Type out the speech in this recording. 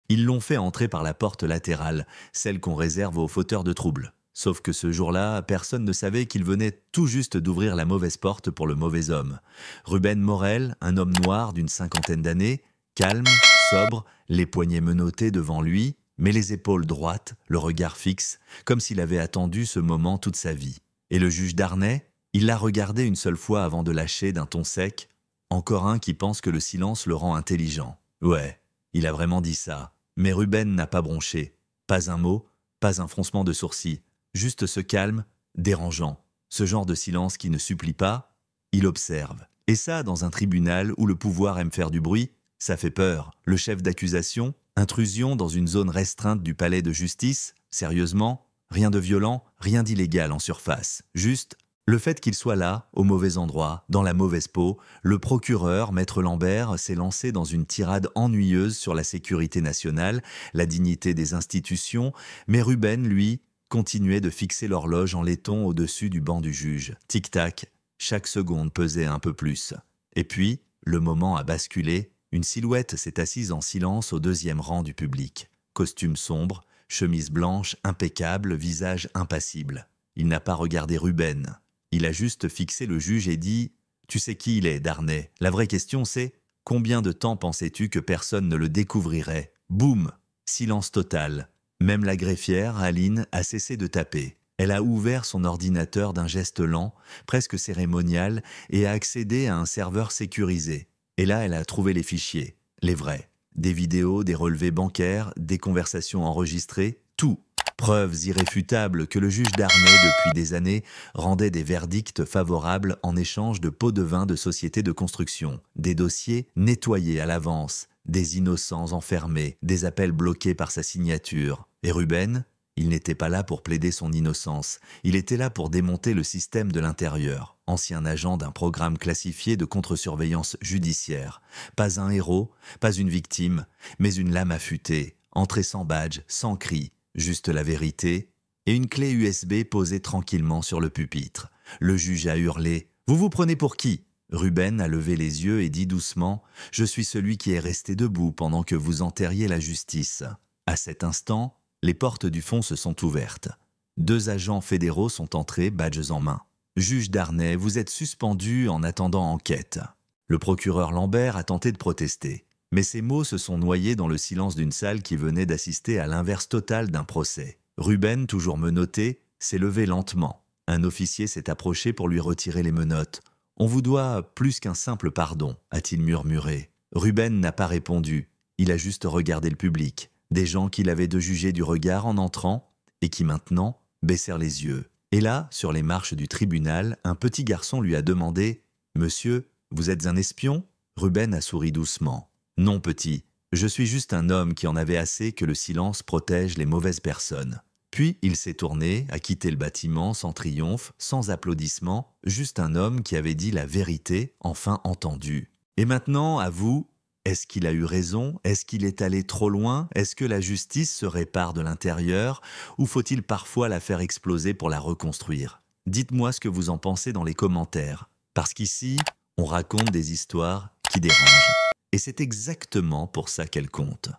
Ils l'ont fait entrer par la porte latérale, celle qu'on réserve aux fauteurs de troubles. Sauf que ce jour-là, personne ne savait qu'il venait tout juste d'ouvrir la mauvaise porte pour le mauvais homme. Ruben Morel, un homme noir d'une cinquantaine d'années, calme, sobre, les poignets menottés devant lui, mais les épaules droites, le regard fixe, comme s'il avait attendu ce moment toute sa vie. Et le juge Darnay, il l'a regardé une seule fois avant de lâcher d'un ton sec. Encore un qui pense que le silence le rend intelligent. Ouais, il a vraiment dit ça. Mais Ruben n'a pas bronché. Pas un mot, pas un froncement de sourcils. Juste ce calme, dérangeant. Ce genre de silence qui ne supplie pas, il observe. Et ça, dans un tribunal où le pouvoir aime faire du bruit, ça fait peur. Le chef d'accusation, intrusion dans une zone restreinte du palais de justice, sérieusement, rien de violent, rien d'illégal en surface. Juste le fait qu'il soit là, au mauvais endroit, dans la mauvaise peau, le procureur, maître Lambert, s'est lancé dans une tirade ennuyeuse sur la sécurité nationale, la dignité des institutions, mais Ruben, lui, continuait de fixer l'horloge en laiton au-dessus du banc du juge. Tic-tac, chaque seconde pesait un peu plus. Et puis, le moment a basculé, une silhouette s'est assise en silence au deuxième rang du public. Costume sombre, chemise blanche, impeccable, visage impassible. Il n'a pas regardé Ruben. Il a juste fixé le juge et dit « Tu sais qui il est, Darnay. La vraie question c'est « Combien de temps pensais-tu que personne ne le découvrirait ?» Boum! Silence total. Même la greffière, Aline, a cessé de taper. Elle a ouvert son ordinateur d'un geste lent, presque cérémonial, et a accédé à un serveur sécurisé. Et là, elle a trouvé les fichiers, les vrais. Des vidéos, des relevés bancaires, des conversations enregistrées, tout. Preuves irréfutables que le juge Darnay, depuis des années, rendait des verdicts favorables en échange de pots de vin de sociétés de construction, des dossiers nettoyés à l'avance, des innocents enfermés, des appels bloqués par sa signature. Et Ruben, il n'était pas là pour plaider son innocence, il était là pour démonter le système de l'intérieur. Ancien agent d'un programme classifié de contre-surveillance judiciaire. Pas un héros, pas une victime, mais une lame affûtée, entrée sans badge, sans cri. Juste la vérité, et une clé USB posée tranquillement sur le pupitre. Le juge a hurlé « Vous vous prenez pour qui ?» Ruben a levé les yeux et dit doucement « Je suis celui qui est resté debout pendant que vous enterriez la justice. » À cet instant, les portes du fond se sont ouvertes. 2 agents fédéraux sont entrés, badges en main. « Juge Darnay, vous êtes suspendu en attendant enquête. » Le procureur Lambert a tenté de protester. Mais ces mots se sont noyés dans le silence d'une salle qui venait d'assister à l'inverse total d'un procès. Ruben, toujours menotté, s'est levé lentement. Un officier s'est approché pour lui retirer les menottes. « On vous doit plus qu'un simple pardon », a-t-il murmuré. Ruben n'a pas répondu. Il a juste regardé le public. Des gens qu'il avait de juger du regard en entrant et qui maintenant baissèrent les yeux. Et là, sur les marches du tribunal, un petit garçon lui a demandé « Monsieur, vous êtes un espion ?» Ruben a souri doucement. Non, petit, je suis juste un homme qui en avait assez que le silence protège les mauvaises personnes. Puis il s'est tourné, a quitté le bâtiment sans triomphe, sans applaudissements, juste un homme qui avait dit la vérité, enfin entendue. Et maintenant, à vous, est-ce qu'il a eu raison? Est-ce qu'il est allé trop loin? Est-ce que la justice se répare de l'intérieur? Ou faut-il parfois la faire exploser pour la reconstruire? Dites-moi ce que vous en pensez dans les commentaires. Parce qu'ici, on raconte des histoires qui dérangent. Et c'est exactement pour ça qu'elle compte.